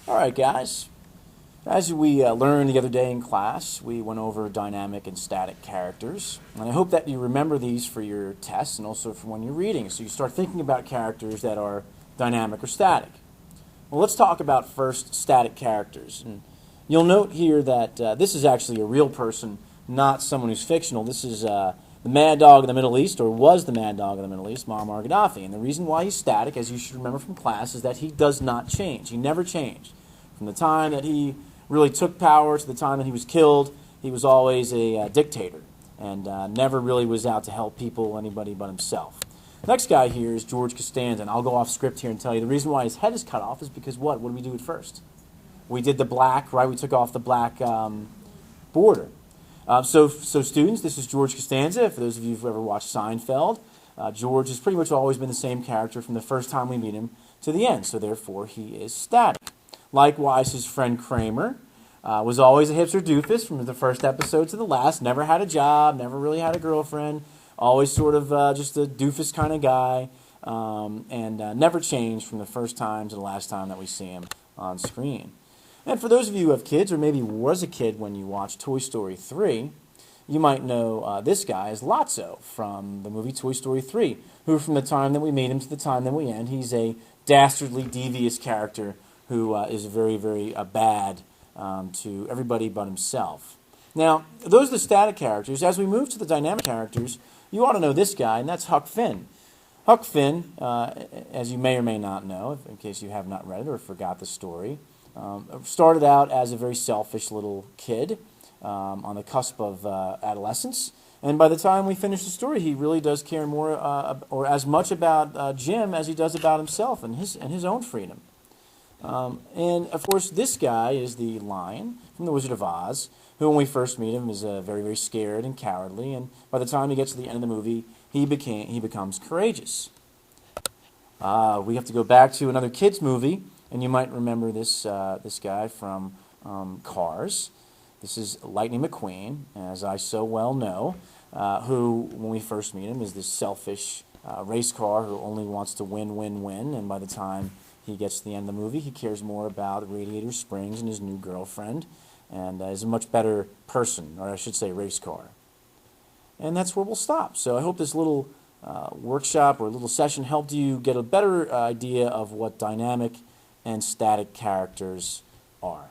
All right, guys. As we learned the other day in class, we went over dynamic and static characters. And I hope that you remember these for your tests and also for when you're reading. So you start thinking about characters that are dynamic or static. Well, let's talk about first static characters. And you'll note here that this is actually a real person, not someone who's fictional. This is the Mad Dog of the Middle East, or was the Mad Dog of the Middle East, Muammar Gaddafi. And the reason why he's static, as you should remember from class, is that he does not change. He never changed. From the time that he really took power to the time that he was killed, he was always a dictator and never really was out to help people, anybody but himself. Next guy here is George Costanza, and I'll go off script here and tell you the reason why his head is cut off is because what? What did we do at first? We did the black, right? We took off the black border. So students, this is George Costanza. For those of you who've ever watched Seinfeld, George has pretty much always been the same character from the first time we meet him to the end, so therefore he is static. Likewise, his friend Kramer was always a hipster doofus from the first episode to the last, never had a job, never really had a girlfriend, always sort of just a doofus kind of guy, and never changed from the first time to the last time that we see him on screen. And for those of you who have kids, or maybe was a kid when you watched Toy Story 3, you might know this guy as Lotso from the movie Toy Story 3, who from the time that we meet him to the time that we end, he's a dastardly, devious character who is very, very bad to everybody but himself. Now, those are the static characters. As we move to the dynamic characters, you ought to know this guy, and that's Huck Finn. Huck Finn, as you may or may not know, in case you have not read it or forgot the story, started out as a very selfish little kid on the cusp of adolescence. And by the time we finish the story, he really does care more or as much about Jim as he does about himself and his own freedom. And, of course, this guy is the lion from The Wizard of Oz, who, when we first meet him, is very, very scared and cowardly. And by the time he gets to the end of the movie, he becomes courageous. We have to go back to another kid's movie, and you might remember this guy from Cars. This is Lightning McQueen, as I so well know, who, when we first meet him, is this selfish race car who only wants to win, win, win, and by the time he gets to the end of the movie, he cares more about Radiator Springs and his new girlfriend, and is a much better person, or I should say race car. And that's where we'll stop. So I hope this little workshop or little session helped you get a better idea of what dynamic and static characters are.